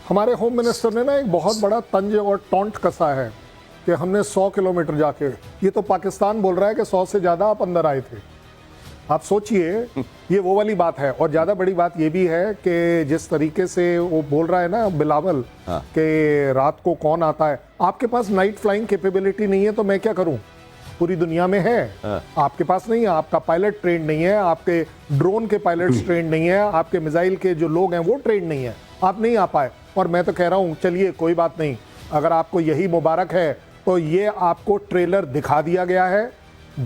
हमारे home minister ने ना एक बहुत बड़ा तंज और टॉन्ट कसा है कि हमने 100 किलोमीटर जाके, ये तो पाकिस्तान बोल रहा है कि 100 से ज़्यादा आप अंदर आए थे। आप सोचिए, ये वो वाली बात है। और ज़्यादा बड़ी बात ये भी है कि जिस तरीके से वो बोल रहा है ना बिलावल कि रात को कौन आता है, आपके पास नाइट फ्लाइंग कैपेबिलिटी नहीं है तो मैं क्या करूं? पूरी दुनिया में है, आपके पास नहीं है, आपका पायलट ट्रेन नहीं है, आपके ड्रोन के पायलट्स ट्रेन नहीं है, आपके मिसाइल के जो लोग हैं वो ट्रेन नहीं है, आप नहीं आ पाए। और मैं तो कह रहा हूं चलिए कोई बात नहीं, अगर आपको यही मुबारक है तो ये आपको ट्रेलर दिखा दिया गया है,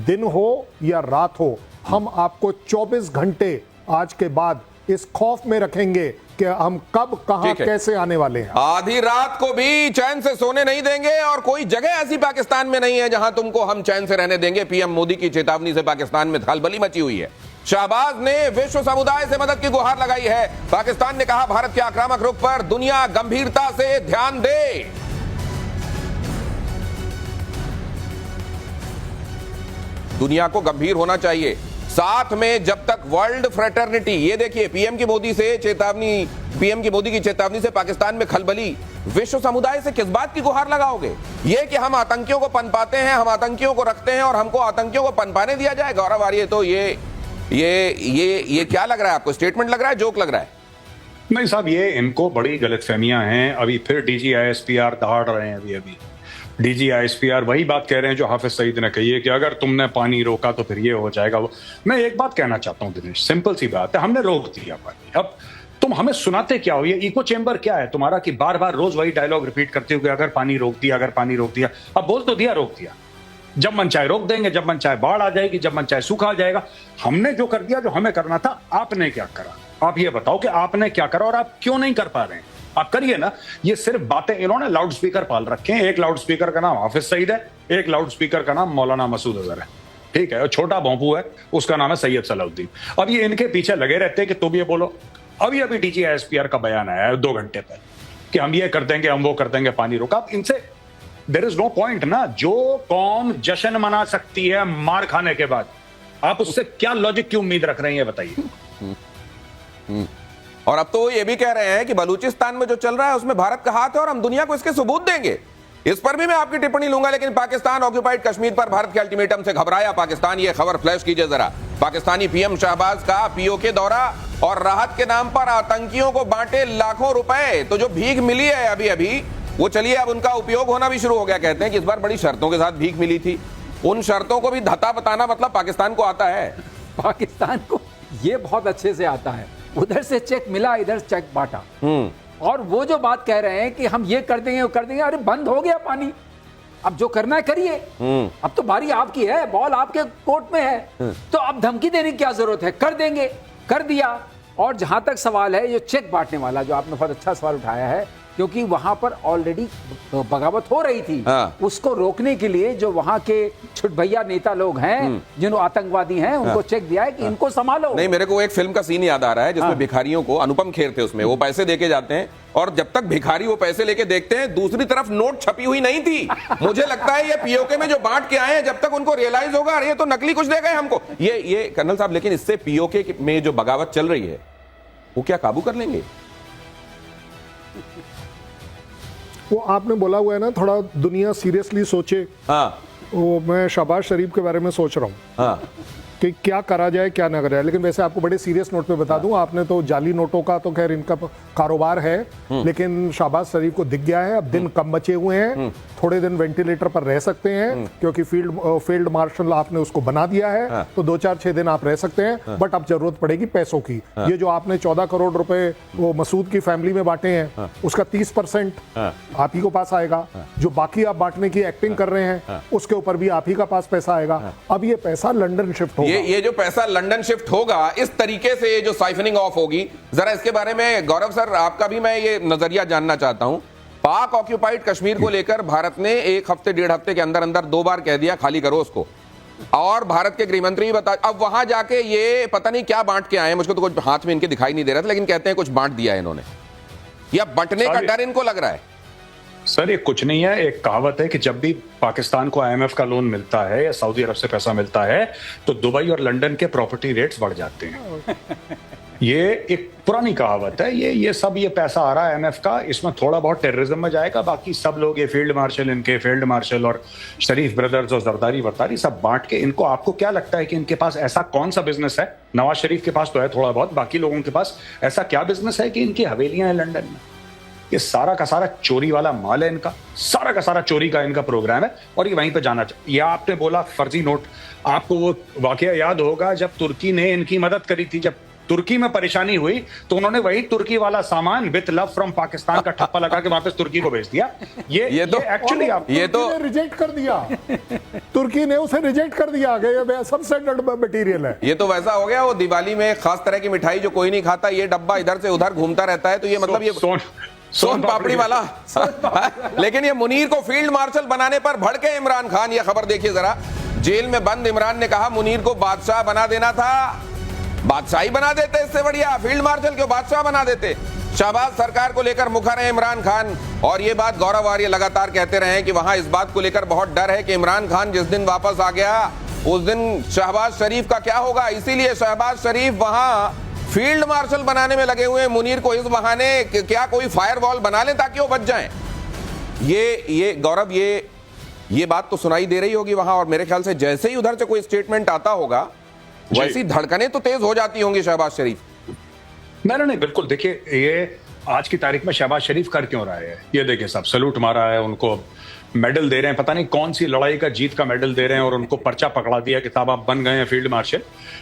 दिन हो या रात हो, हम आपको 24 घंटे आज के बाद इस खौफ में रखेंगे कि हम कब कहां कैसे आने वाले हैं। आधी रात को भी चैन से सोने नहीं देंगे और कोई जगह ऐसी पाकिस्तान में नहीं है जहां तुमको हम चैन से रहने देंगे। पीएम मोदी की चेतावनी से पाकिस्तान में खलबली मची हुई है। शाहबाज ने विश्व समुदाय से मदद की गुहार लगाई है। पाकिस्तान ने कहा भारत के आक्रामक रुख पर दुनिया गंभीरता से ध्यान दे। दुनिया को गंभीर होना चाहिए। साथ में जब तक वर्ल्ड फ्रेटर्निटी, ये देखिए पीएम की मोदी की चेतावनी से पाकिस्तान में खलबली, विश्व समुदाय से किस बात की गुहार लगाओगे? ये कि हम आतंकियों को पनपाते हैं, हम आतंकियों को रखते हैं और हमको आतंकियों को पनपाने दिया जाए? गौरव आर्य, तो ये क्या लग रहा है आपको? स्टेटमेंट लग रहा है, जोक लग रहा है? नहीं साहब, ये इनको बड़ी गलतफहमियां हैं। अभी फिर DGISPR दहाड़ रहे हैं। अभी DGISPR वही बात कह रहे हैं जो हाफिज सईद ने कही है कि अगर तुमने पानी रोका तो फिर ये हो जाएगा। मैं एक बात कहना चाहता हूं दिनेश, सिंपल सी बात है, हमने रोक दिया पानी। अब तुम हमें सुनाते क्या हो? ये इको चेंबर क्या है तुम्हारा कि बार बार रोज वही डायलॉग रिपीट करते हो कि अगर पानी रोक दिया, अगर पानी रोक दिया। अब बोल तो दिया रोक दिया, जब मन चाहे रोक देंगे, जब मन चाहे बाढ़ आ जाएगी, जब मन चाहे सूखा आ जाएगा। हमने जो कर दिया, जो हमें करना था। आपने क्या करा? आप ये बताओ कि आपने क्या करा और आप क्यों नहीं कर पा रहे हैं? आप करिए ना। ये सिर्फ बातें, इन्होंने लाउड स्पीकर पाल रखे हैं। एक लाउड स्पीकर का नाम हाफिज सईद है, एक लाउड स्पीकर का नाम मौलाना मसूद अजहर है, ठीक है, और छोटा भोंपू है, उसका नाम है सैयद सलाउद्दीन। अब ये इनके पीछे लगे रहते हैं कि तुम ये बोलो। अभी DGISPR का बयान आया है 2 घंटे पहले कि हम ये कर देंगे, हम वो कर देंगे, पानी रोका। अब इनसे देयर इज नो पॉइंट ना। जो कौम जश्न मना सकती है मार खाने के बाद, आप उससे क्या लॉजिक की उम्मीद रख रहे हैं, बताइए। और अब तो वो ये भी कह रहे हैं कि बलूचिस्तान में जो चल रहा है उसमें भारत का हाथ है और हम दुनिया को इसके सबूत देंगे। इस पर भी मैं आपकी टिप्पणी लूंगा, लेकिन पाकिस्तान ऑक्यूपाइड कश्मीर पर भारत के अल्टीमेटम से घबराया पाकिस्तान। ये खबर फ्लैश कीजिए जरा। पाकिस्तानी पीएम शाहबाज का POK दौरा और राहत के नाम पर आतंकियों को बांटे लाखों रुपए। तो जो भीख मिली है अभी वो चलिए अब उनका उपयोग होना भी शुरू हो गया। कहते हैं कि इस बार बड़ी शर्तों के साथ भीख मिली थी। उन शर्तों को भी धता बताना मतलब पाकिस्तान को आता है। पाकिस्तान को ये बहुत अच्छे से आता है। उधर से चेक मिला, इधर चेक बांटा। और वो जो बात कह रहे हैं कि हम ये कर देंगे, वो कर देंगे, अरे बंद हो गया पानी, अब जो करना है करिए। अब तो बारी आपकी है, बॉल आपके कोर्ट में है, तो अब धमकी देने की क्या जरूरत है? कर देंगे, कर दिया। और जहां तक सवाल है ये चेक बांटने वाला, जो आपने बहुत अच्छा सवाल उठाया है, क्योंकि वहां पर ऑलरेडी बगावत हो रही थी। उसको रोकने के लिए जो वहां के छुटभैया नेता लोग हैं, जिन आतंकवादी हैं, उनको चेक दिया है कि इनको संभालो। नहीं, मेरे को एक फिल्म का सीन याद आ रहा है जिसमें भिखारियों को, अनुपम खेर थे उसमें, वो पैसे देके जाते हैं और जब तक भिखारी वो पैसे लेके देखते हैं दूसरी तरफ नोट छपी हुई नहीं थी। मुझे लगता है ये POK में जो बांट के आए हैं, जब तक उनको रियलाइज होगा अरे ये तो नकली कुछ दे गए हमको, ये कर्नल साहब। लेकिन इससे POK में जो बगावत चल रही है वो क्या काबू कर लेंगे? वो आपने बोला हुआ है ना, थोड़ा दुनिया सीरियसली सोचे। वो मैं शहबाज शरीफ के बारे में सोच रहा हूँ कि क्या करा जाए, क्या ना करा जाए। लेकिन वैसे आपको बड़े सीरियस नोट पे बता दूं, आपने तो जाली नोटों का तो खैर इनका कारोबार है, लेकिन शहबाज शरीफ को दिख गया है अब दिन कम बचे हुए हैं, थोड़े दिन वेंटिलेटर पर रह सकते हैं, क्योंकि फील्ड मार्शल आपने उसको बना दिया है, तो 4-6 दिन आप रह सकते हैं। बट अब जरूरत पड़ेगी पैसों की। ये जो आपने 14 करोड़ रुपए वो मसूद की फैमिली में बांटे हैं, उसका 30% आप ही को पास आएगा। जो बाकी आप बांटने की एक्टिंग कर रहे हैं उसके ऊपर भी आप ही का पास पैसा आएगा। अब ये पैसा लंदन शिफ्ट होगा। ये जो पैसा लंदन शिफ्ट होगा, इस तरीके से जो साइफनिंग ऑफ होगी, जरा इसके बारे में गौरव सर आपका भी मैं ये नजरिया जानना चाहता हूं। पाक ऑक्यूपाइड कश्मीर को लेकर भारत ने 1 हफ्ते 1.5 हफ्ते के अंदर अंदर 2 बार कह दिया खाली करो उसको, और भारत के गृह मंत्री बता, अब वहां जाके ये पता नहीं क्या बांट के आए, मुझको तो कुछ हाथ में इनके दिखाई नहीं दे रहा था, लेकिन कहते हैं कुछ बांट दिया है इन्होंने, या बंटने का डर इनको लग रहा है। सर ये कुछ नहीं है, एक कहावत है कि जब भी पाकिस्तान को IMF का लोन मिलता है या सऊदी अरब से पैसा मिलता है तो दुबई और लंदन के प्रॉपर्टी रेट्स बढ़ जाते हैं। ये एक पुरानी कहावत है, ये सब ये पैसा आ रहा है एमएफ का, इसमें थोड़ा बहुत टेररिज्म में जाएगा, बाकी सब लोग ये फील्ड मार्शल, इनके फील्ड मार्शल और शरीफ ब्रदर्स और जरदारी वर्दारी सब बांट के इनको, आपको क्या लगता है कि इनके पास ऐसा कौन सा बिजनेस है? नवाज शरीफ के पास तो है थोड़ा बहुत, बाकी लोगों के पास ऐसा क्या बिजनेस है कि इनकी हवेलियां हैं लंदन में? ये सारा का सारा चोरी वाला माल है इनका, सारा का सारा चोरी का इनका प्रोग्राम है और ये वहीं पे जाना चाहिए। या आपने बोला फर्जी नोट, आपको वो वाकया याद होगा जब तुर्की ने इनकी मदद करी थी, जब तुर्की में परेशानी हुई तो उन्होंने वही तुर्की वाला सामान विद लव फ्रॉम पाकिस्तान का ठप्पा लगा के वापस तुर्की को भेज दिया। ये तो एक्चुअली आप ये तो रिजेक्ट कर दिया, तुर्की ने उसे रिजेक्ट कर दिया कि ये सब स्टैंडर्ड मटेरियल है। ये तो वैसा हो गया वो दिवाली में एक खास तरह की मिठाई जो कोई नहीं खाता, ये डब्बा इधर से उधर घूमता रहता है, तो ये मतलब ये सोन पापड़ी वाला। लेकिन ये मुनीर को फील्ड मार्शल बनाने पर भड़के इमरान खान। ये खबर देखिए जरा, जेल में बंद इमरान ने कहा मुनीर को बादशाह बना देना था, बादशाही बना देते, इससे बढ़िया फील्ड मार्शल क्यों बादशाह बना देते। शहबाज सरकार को लेकर मुखर है इमरान खान, और ये बात गौरव आर्य लगातार कहते रहे हैं कि वहां इस बात को लेकर बहुत डर है कि इमरान खान जिस दिन वापस आ गया उस दिन शहबाज शरीफ का क्या होगा। इसीलिए शहबाज शरीफ वहां फील्ड मार्शल बनाने में लगे हुए हैं मुनीर को, इस बहाने क्या कोई फायरवॉल बना लें ताकि वो बच जाएं। ये गौरव ये बात तो सुनाई दे रही होगी वहां, और मेरे ख्याल से जैसे ही उधर से कोई स्टेटमेंट आता होगा वैसी धड़कनें तो तेज हो जाती होंगी शहबाज शरीफ। नहीं बिल्कुल। देखिए ये आज की तारीख में शहबाज शरीफ कर क्यों रहा है, ये देखिए सब सैल्यूट मारा है, उनको मेडल दे रहे हैं, पता नहीं कौन सी लड़ाई का जीत का मेडल दे रहे हैं, और उनको पर्चा पकड़ा दिया कि साहब आप बन गए हैं फील्ड मार्शल।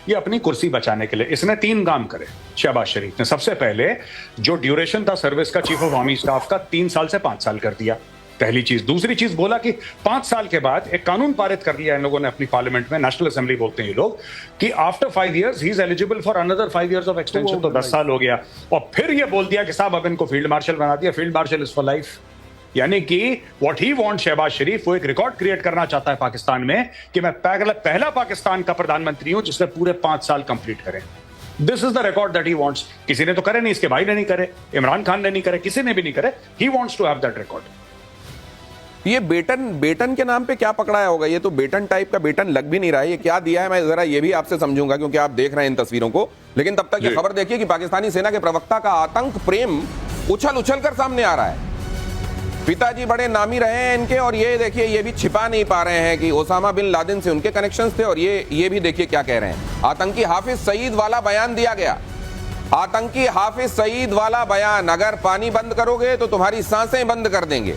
ये अपनी कुर्सी बचाने के लिए इसने 3 काम करे शहबाज शरीफ ने। सबसे पहले जो ड्यूरेशन था सर्विस का चीफ ऑफ आर्मी स्टाफ का 3 साल से 5 साल कर दिया, पहली चीज। दूसरी चीज बोला कि 5 साल के बाद एक कानून पारित कर दिया इन लोगों ने अपनी पार्लियामेंट में, नेशनल असेंबली बोलते हैं ये लोग, कि after 5 years he is eligible for another 5 years of extension, तो 10 साल हो गया। और फिर ये बोल दिया कि साहब अब इनको फील्ड मार्शल बना दिया, field marshal is for life. यानी कि व्हाट ही वांट शहबाज शरीफ, वो एक रिकॉर्ड क्रिएट करना चाहता है पाकिस्तान में कि मैं पहला पाकिस्तान का प्रधानमंत्री हूं जिसने पूरे 5 साल कंप्लीट करे। This is the record that he wants. किसी ने तो करे नहीं, इसके भाई ने नहीं करे, इमरान खान ने नहीं करे, किसी ने भी नहीं करे। He wants to have that record. ये बेटन के नाम पे क्या पकड़ाया होगा? ये तो बेटन टाइप का बेटन लग भी नहीं रहा है। ये क्या दिया है मैं जरा ये भी आपसे समझूंगा, क्योंकि आप देख रहे हैं इन तस्वीरों को। लेकिन तब तक ये खबर देखिए कि पाकिस्तानी सेना के प्रवक्ता का आतंक प्रेम उछल कर सामने आ रहा है। पिताजी बड़े नामी रहे हैं इनके, और ये देखिए ये भी छिपा नहीं पा रहे हैं कि ओसामा बिन लादेन से उनके कनेक्शंस थे। और ये भी देखिए क्या कह रहे हैं। आतंकी हाफिज सईद वाला बयान दिया गया, आतंकी हाफिज सईद वाला बयान, अगर पानी बंद करोगे तो तुम्हारी सांसें बंद कर देंगे।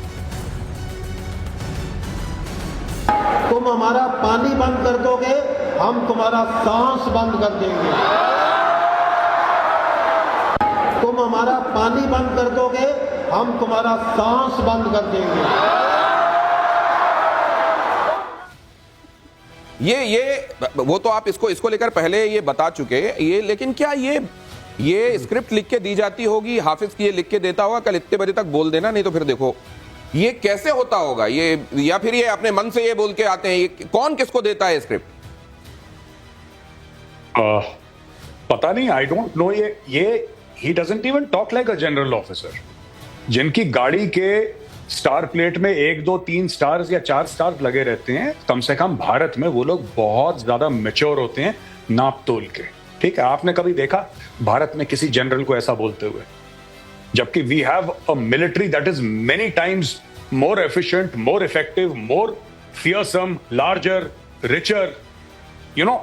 तुम हमारा पानी बंद कर दोगे, हम तुम्हारा सांस बंद कर देंगे। तुम हमारा पानी बंद कर दोगे, हम तुम्हारा सांस बंद कर देंगे। ये वो तो आप इसको लेकर पहले ये बता चुके ये, लेकिन क्या ये स्क्रिप्ट लिख के दी जाती होगी, हाफिज की ये लिख के देता होगा कल इतने बजे तक बोल देना, नहीं तो फिर देखो ये कैसे होता होगा ये, या फिर ये अपने मन से ये बोल के आते हैं? ये कौन किसको देता है स्क्रिप्ट? पता नहीं, आई डोंट नो। ये he doesn't even talk like a general officer. जिनकी गाड़ी के स्टार प्लेट में 1, 2, 3 स्टार्स या 4 स्टार्स लगे रहते हैं, कम से कम भारत में वो लोग बहुत ज्यादा मैच्योर होते हैं नाप तोल के। ठीक है, आपने कभी देखा भारत में किसी जनरल को ऐसा बोलते हुए? जबकि we have a military that is many times more efficient, more effective, more fearsome, larger, richer, you know,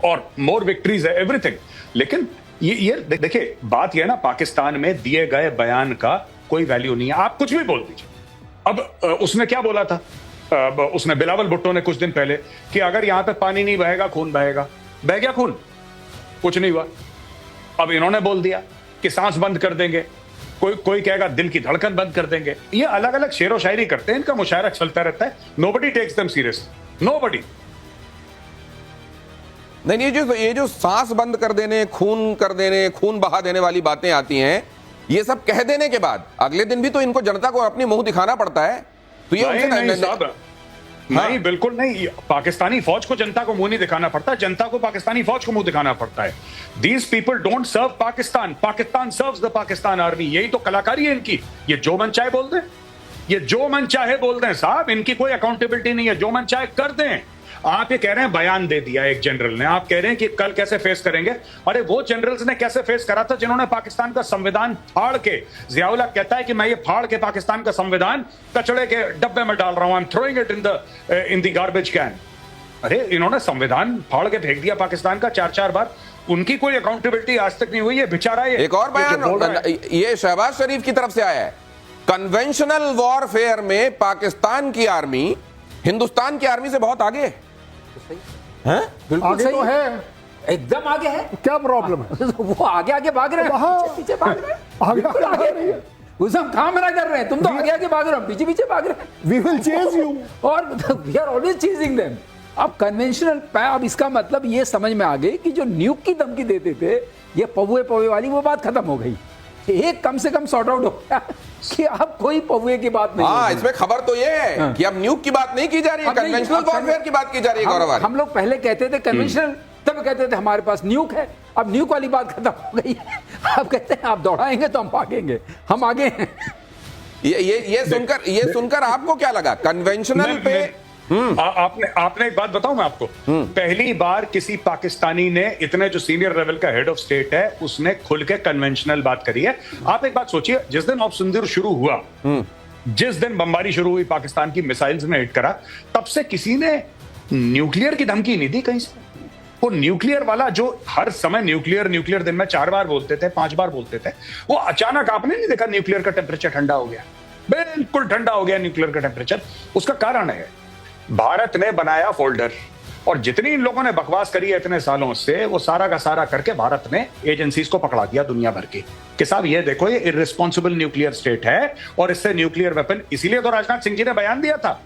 और मोर विक्ट्रीज है, एवरीथिंग। लेकिन ये देखिए बात ये है ना, पाकिस्तान में दिए गए बयान का कोई वैल्यू नहीं है। आप कुछ भी बोल दीजिए। अब उसने क्या बोला था? उसने बिलावल भुट्टो ने कुछ दिन पहले कि अगर यहां पे पानी नहीं बहेगा खून बहेगा। बह गया खून? कुछ नहीं हुआ। अब इन्होंने बोल दिया कि सांस बंद कर देंगे, कोई कहेगा दिल की धड़कन बंद कर देंगे। ये अलग अलग शेरो शायरी करते हैं, इनका मुशायरा चलता रहता है। Nobody takes them serious, nobody. नहीं, ये जो सांस बंद कर देने, खून बहा देने वाली बातें आती हैं, ये सब कह देने के बाद अगले दिन भी तो इनको जनता को अपनी मुंह दिखाना पड़ता है। तो ये नहीं, बिल्कुल नहीं। पाकिस्तानी फौज को जनता को मुंह नहीं दिखाना पड़ता, जनता को पाकिस्तानी फौज को मुंह दिखाना पड़ता है। These people don't serve Pakistan, Pakistan serves the Pakistan army. यही तो कलाकारी है इनकी। ये जो मन चाहे बोल दें, ये जो मन चाहे बोल दें साहब, इनकी कोई अकाउंटेबिलिटी नहीं है। जो मन चाहे कर दें। आप ये कह रहे हैं बयान दे दिया एक जनरल ने, आप कह रहे हैं कि कल कैसे फेस करेंगे। अरे वो जनरल्स ने कैसे फेस करा था जिन्होंने पाकिस्तान का संविधान फाड़ के, जियाउल हक कहता है कि मैं ये फाड़ के पाकिस्तान का संविधान कचड़े के डब्बे में डाल रहा हूं, I am throwing it in the garbage can. अरे इन्होंने संविधान फाड़ के फेंक दिया पाकिस्तान का 4-4 बार, उनकी कोई अकाउंटेबिलिटी आज तक नहीं हुई है बेचारा। ये एक और बयान ये शहबाज शरीफ की तरफ से आया है, कन्वेंशनल वॉरफेयर में पाकिस्तान की आर्मी हिंदुस्तान की आर्मी से बहुत आगे है। बिल्कुल आगे सही तो है, एकदम आगे है। क्या प्रॉब्लम है? वो आगे आगे भाग रहे हैं, पीछे भाग रहे हैं, आगे बिल्कुल आगे आगे भाग रही है। उसे हम कहां मना कर रहे हैं, तुम तो आगे आगे भाग रहे हो, पीछे पीछे भाग रहे हैं। वी विल चेज यू, और we are always chasing them. अब कन्वेंशनल, अब इसका मतलब ये समझ में आ गई कि जो न्यूक की धमकी देते थे, ये पौवे पौवे वाली वो बात खत्म हो गई। एक कम से कम सॉर्ट आउट हो गया कि अब कोई पौवे की बात नहीं। हाँ, इसमें खबर तो ये है कि अब न्यूक की बात नहीं की जा रही है, कन्वेंशनल वॉरफेयर की बात की जा रही है। गौरव, हम लोग पहले कहते थे कन्वेंशनल, तब कहते थे हमारे पास न्यूक है, अब न्यूक वाली बात खत्म हो गई है। अब कहते हैं आप दौड़ाएंगे तो हम भागेंगे, हम आगे हैं। ये सुनकर आपको क्या लगा? कन्वेंशनल पे आपने एक बात बताऊं मैं आपको, पहली बार किसी पाकिस्तानी ने, इतने जो सीनियर लेवल का हेड ऑफ स्टेट है, उसने खुल के कन्वेंशनल बात करी है। आप एक बात सोचिए, जिस दिन ऑपरेशन सिंदूर शुरू हुआ, जिस दिन बमबारी शुरू हुई, पाकिस्तान की मिसाइल्स में हिट करा, तब से किसी ने न्यूक्लियर की धमकी नहीं दी कहीं से। वो न्यूक्लियर वाला जो हर समय न्यूक्लियर दिन में 4 बार बोलते थे, 5 बार बोलते थे, वो अचानक आपने नहीं देखा न्यूक्लियर का टेम्परेचर ठंडा हो गया, बिल्कुल ठंडा हो गया न्यूक्लियर का टेम्परेचर। उसका कारण है भारत ने बनाया फोल्डर, और जितनी इन लोगों ने बकवास करी है इतने सालों से, वो सारा का सारा करके भारत ने एजेंसीज को पकड़ा दिया दुनिया भर की कि साहब ये देखो, ये इर्रिस्पॉन्सिबल न्यूक्लियर स्टेट है और इससे न्यूक्लियर वेपन। इसीलिए तो राजनाथ सिंह जी ने बयान दिया था,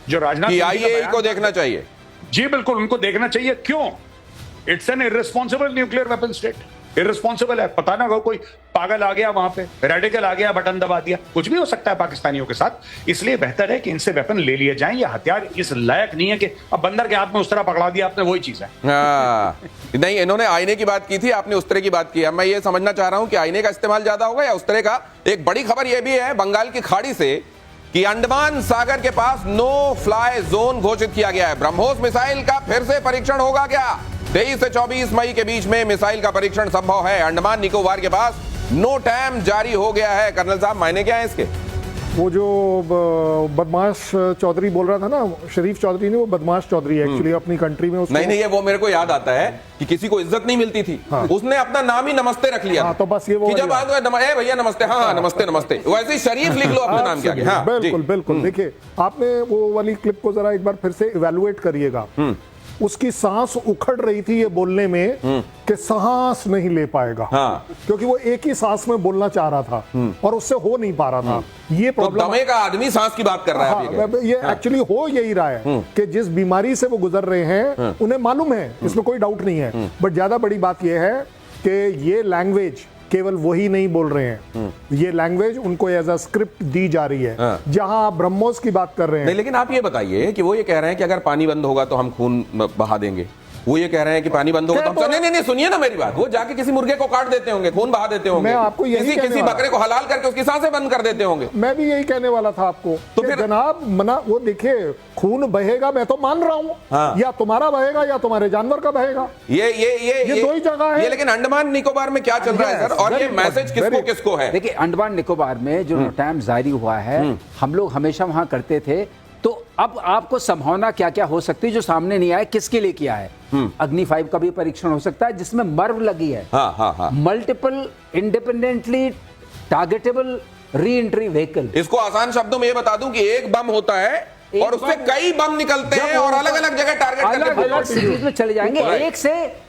जो राजनाथ सिंह जी का आईएई बयान को देखना चाहिए। जी बिल्कुल, उनको देखना चाहिए। क्यों? It's an irresponsible nuclear weapon state, irresponsible है। पता ना हो कोई पागल आ गया वहां पे, रेडिकल आ गया, बटन दबा दिया, कुछ भी हो सकता है पाकिस्तानियों के साथ। इसलिए बेहतर है कि इनसे वेपन ले लिए जाएं। ये हथियार इस लायक नहीं है कि अब बंदर के हाथ में उस तरह पकड़ा दिया आपने, वही चीज है। नहीं, इन्होंने आईने की बात की थी, आपने उस तरह की बात की है। मैं ये समझना चाह रहा हूं कि आईने का इस्तेमाल ज्यादा होगा या उस तरह का। एक बड़ी खबर यह भी है बंगाल की खाड़ी से कि अंडमान सागर के पास नो फ्लाई जोन घोषित किया गया है। ब्रह्मोस मिसाइल का फिर से परीक्षण होगा क्या? 23 से 24 मई के बीच में मिसाइल का परीक्षण संभव है। अंडमान निकोबार के पास नो टाइम जारी हो गया है। कर्नल साहब, मायने क्या है इसके? वो जो बदमाश चौधरी बोल रहा था ना, शरीफ चौधरी ने, वो बदमाश चौधरी एक्चुअली अपनी कंट्री में उसको नहीं, ये वो मेरे को याद आता है कि किसी को इज्जत नहीं मिलती थी। हाँ। उसने अपना नाम ही नमस्ते रख लिया। हाँ, तो बस ये वो जब भैया नमस्ते, हाँ नमस्ते नमस्ते, वैसे ही शरीफ लिख लो अपने नाम के आगे। हाँ, बिल्कुल बिल्कुल। देखिए, आपने वो वाली क्लिप को जरा एक बार फिर से इवैल्यूएट करिएगा। उसकी सांस उखड़ रही थी ये बोलने में कि सांस नहीं ले पाएगा। हाँ। क्योंकि वो एक ही सांस में बोलना चाह रहा था और उससे हो नहीं पा रहा था। ये प्रॉब्लम, दमे का आदमी सांस की बात कर रहा है। हाँ, ये एक्चुअली हो यही रहा है कि जिस बीमारी से वो गुजर रहे हैं उन्हें मालूम है, इसमें कोई डाउट नहीं है। बट ज्यादा बड़ी बात यह है कि ये लैंग्वेज केवल वही नहीं बोल रहे हैं, ये लैंग्वेज उनको एज अ स्क्रिप्ट दी जा रही है। हाँ। जहां आप ब्रह्मोस की बात कर रहे हैं। नहीं, लेकिन आप ये बताइए कि वो ये कह रहे हैं कि अगर पानी बंद होगा तो हम खून बहा देंगे। वो ये कह रहे हैं कि पानी बंद होगा तो हम नहीं, सुनिए ना मेरी बात। वो जाके किसी मुर्गे को काट देते होंगे, खून बहा देते होंगे। मैं आपको यही किसी बकरे को हलाल करके उसकी सांसें बंद कर देते होंगे। मैं भी यही कहने वाला था आपको। तो फिर जनाब मना, वो देखिए, खून बहेगा मैं तो मान रहा हूं। हाँ। या तुम्हारा बहेगा या तुम्हारे जानवर का बहेगा। ये दो ही जगह है। लेकिन अंडमान निकोबार में क्या चल रहा है सर? और ये मैसेज किसको है? देखिए, अंडमान निकोबार में जो टाइम जारी हुआ है, हम लोग हमेशा वहां करते थे, तो अब आपको संभावना क्या क्या हो सकती है जो सामने नहीं आया, किसके लिए किया है? अग्नि 5 का भी परीक्षण हो सकता है जिसमें मर्व लगी है। Multiple independently targetable re entry vehicle. इसको आसान शब्दों में ये बता दूं कि एक बम होता है और उससे कई बम निकलते हैं और अलग अलग जगह टारगेट अलग सिटीज में चले जाएंगे। 1 से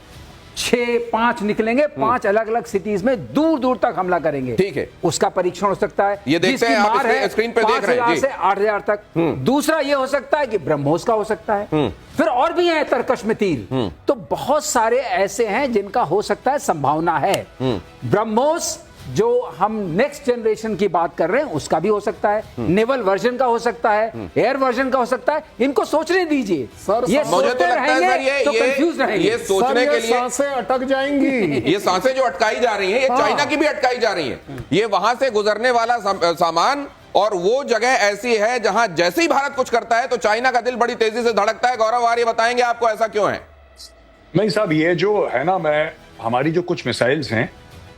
6-5 निकलेंगे, 5 अलग अलग सिटीज में दूर दूर तक हमला करेंगे। ठीक है, उसका परीक्षण हो सकता है। ये देखते हैं, आप स्क्रीन पे देख रहे हैं, 5,000 से 8,000 तक। दूसरा ये हो सकता है कि ब्रह्मोस का हो सकता है। फिर और भी है तरकश में तीर। तो बहुत सारे ऐसे हैं जिनका हो सकता है, संभावना है। ब्रह्मोस जो हम नेक्स्ट जनरेशन की बात कर रहे हैं उसका भी हो सकता है, नेवल वर्जन का हो सकता है, एयर वर्जन का हो सकता है। इनको सोचने दीजिए। ये मुझे तो लगता है सर तो कंफ्यूज रहेंगे। ये सोचने के लिए सांसें अटक जाएंगी। ये सांसें जो अटकाई जा रही हैं, ये चाइना की भी अटकाई जा रही हैं। ये वहां से गुजरने वाला सामान और वो जगह ऐसी है जहां जैसे ही भारत कुछ करता है तो चाइना का दिल बड़ी तेजी से धड़कता है। गौरव आर्य बताएंगे आपको ऐसा क्यों है? नहीं साहब, ये जो है ना, हमारी जो कुछ मिसाइल्स हैं,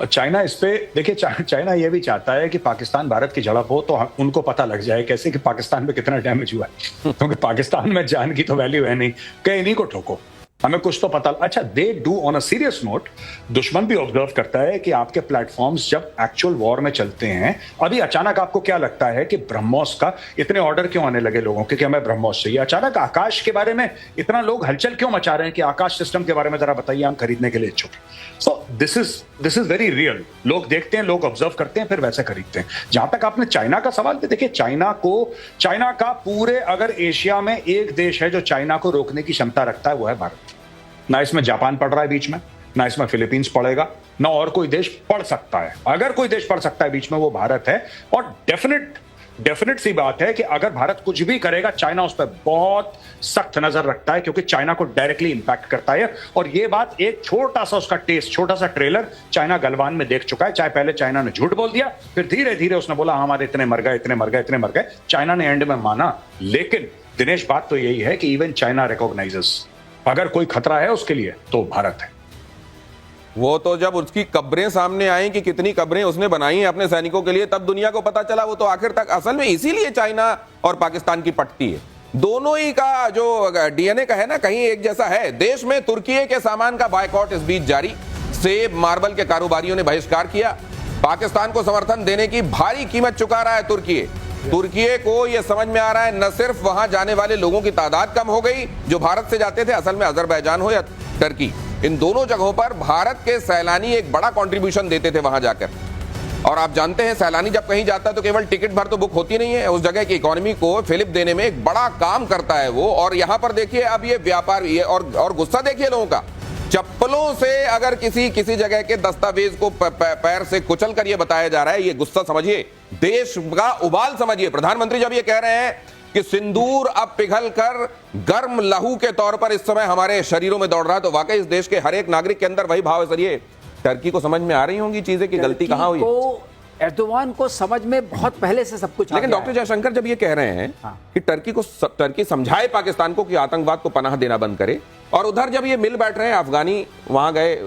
चाइना इस पे देखिए, चाइना ये भी चाहता है कि पाकिस्तान भारत की झड़प हो तो उनको पता लग जाए कैसे कि पाकिस्तान में कितना डैमेज हुआ है। क्योंकि पाकिस्तान में जान की तो वैल्यू है नहीं, कहीं इन्हीं को ठोको, हमें कुछ तो पता। अच्छा, they do on a serious note, दुश्मन भी ऑब्जर्व करता है कि आपके प्लेटफॉर्म्स जब एक्चुअल वॉर में चलते हैं, अभी अचानक आपको क्या लगता है कि ब्रह्मोस का इतने ऑर्डर क्यों आने लगे लोगों के कि हमें ब्रह्मोस चाहिए? अचानक आकाश के बारे में इतना लोग हलचल क्यों मचा रहे हैं कि आकाश सिस्टम के बारे में जरा बताइए, हम खरीदने के लिए इच्छुक। So this is very real. लोग देखते हैं, लोग ऑब्जर्व करते हैं, फिर वैसे खरीदते हैं। जहां तक आपने चाइना का सवाल, देखिए चाइना का पूरे अगर एशिया में एक देश है जो चाइना को रोकने की क्षमता रखता है, वो है भारत। ना इसमें जापान पड़ रहा है बीच में, ना इसमें फिलीपींस पड़ेगा, ना और कोई देश पड़ सकता है। अगर कोई देश पड़ सकता है बीच में, वो भारत है। और डेफिनेट सी बात है कि अगर भारत कुछ भी करेगा, चाइना उस पर बहुत सख्त नजर रखता है, क्योंकि चाइना को डायरेक्टली इंपैक्ट करता है। और ये बात, एक छोटा सा उसका टेस्ट, छोटा सा ट्रेलर चाइना गलवान में देख चुका है। चाहे पहले चाइना ने झूठ बोल दिया, फिर धीरे धीरे उसने बोला हमारे इतने मर गए, इतने मर गए, इतने मर गए। चाइना ने एंड में माना। लेकिन दिनेश, बात तो यही है कि इवन चाइना रिकॉग्नाइजेस, अगर कोई खतरा है उसके लिए तो भारत है। वो तो जब उसकी कब्रें सामने आई कि कितनी कब्रें उसने बनाई हैं अपने सैनिकों के लिए, तब दुनिया को पता चला। वो तो आखिर तक असल में इसीलिए चाइना और पाकिस्तान की पटती है। दोनों ही का जो डीएनए का है ना, कहीं एक जैसा है। देश में तुर्की के सामान का बायकॉट इस बीच जारी। सेब, मार्बल के कारोबारियों ने बहिष्कार किया। पाकिस्तान को समर्थन देने की भारी कीमत चुका रहा है तुर्की को यह समझ में आ रहा है, न सिर्फ वहां जाने वाले लोगों की तादाद कम हो गई जो भारत से जाते थे, असल में अजरबैजान हो या टर्की, इन दोनों जगहों पर भारत के सैलानी एक बड़ा कंट्रीब्यूशन देते थे वहां जाकर। और आप जानते हैं, सैलानी जब कहीं जाता है तो केवल टिकट भर तो बुक होती नहीं है, उस जगह की इकोनॉमी को फिलिप देने में एक बड़ा काम करता है वो। और यहां पर देखिए, अब ये व्यापार, ये और गुस्सा देखिए लोगों का। चप्पलों से अगर किसी जगह के दस्तावेज को पैर से कुचल कर ये बताया जा रहा है, ये गुस्सा समझिए, देश का उबाल समझिए। प्रधानमंत्री जब ये कह रहे हैं कि सिंदूर अब पिघल कर गर्म लहू के तौर पर इस समय हमारे शरीरों में दौड़ रहा है, तो वाकई इस देश के हर एक नागरिक के अंदर वही भाव है। सर, ये टर्की को समझ में आ रही होंगी चीजें कि गलती कहां हुई। एर्दोगान को समझ में बहुत पहले से सब कुछ। लेकिन डॉक्टर जयशंकर जब ये कह रहे हैं कि टर्की समझाए पाकिस्तान को कि आतंकवाद को पनाह देना बंद करे, और उधर जब ये मिल बैठ रहे हैं अफगानी, वहां गए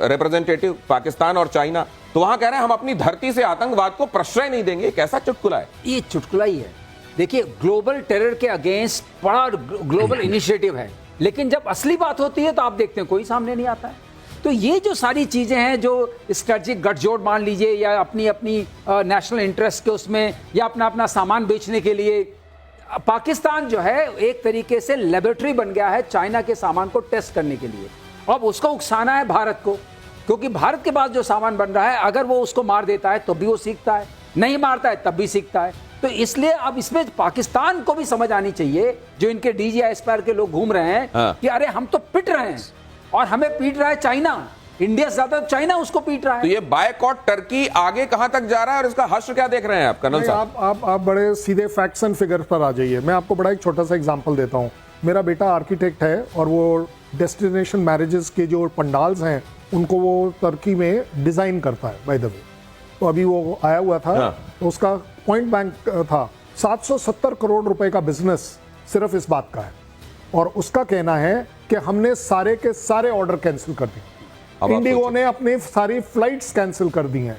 रिप्रेजेंटेटिव पाकिस्तान और चाइना, तो वहां कह रहे हैं हम अपनी धरती से आतंकवाद को प्रश्रय नहीं देंगे। कैसा चुटकुला है ये? चुटकुला ही है। देखिए, ग्लोबल टेरर के अगेंस्ट बड़ा ग्लोबल इनिशिएटिव है, लेकिन जब असली बात होती है तो आप देखते हैं कोई सामने नहीं आता है। तो ये जो सारी चीजें हैं, जो स्ट्रेटेजिक गठजोड़ मान लीजिए, या अपनी नेशनल इंटरेस्ट के उसमें, या अपना सामान बेचने के लिए, पाकिस्तान जो है एक तरीके से लेबोरेटरी बन गया है चाइना के सामान को टेस्ट करने के लिए। अब उसको उकसाना है भारत को, क्योंकि भारत के पास जो सामान बन रहा है, अगर वो उसको मार देता है तो भी वो सीखता है, नहीं मारता है तब भी सीखता है। तो इसलिए अब इसमें पाकिस्तान को भी समझ आनी चाहिए, जो इनके DGISPR के लोग घूम रहे हैं, कि अरे हम तो पिट रहे हैं और हमें पीट रहा है चाइना, इंडिया से ज्यादा चाइना उसको पीट रहा है। तो ये बायकॉट टर्की आगे कहां तक जा रहा है और इसका हश्र क्या देख रहे हैं आप कर्नल साहब? आप बड़े सीधे फैक्ट्स एंड फिगर पर आ जाइए। मैं आपको बड़ा एक छोटा सा एग्जांपल देता हूं। मेरा बेटा आर्किटेक्ट है और वो डेस्टिनेशन मैरिजेस के जो पंडाल्स हैं उनको वो टर्की में डिजाइन करता है, बाय द वे। तो अभी वो आया हुआ था, तो उसका पॉइंट बैंक था 770 करोड़ रुपए का बिजनेस सिर्फ इस बात का है। और उसका कहना है कि हमने सारे के सारे ऑर्डर कैंसिल कर दिए। इंडिगो ने अपनी सारी फ्लाइट्स कैंसिल कर दी हैं।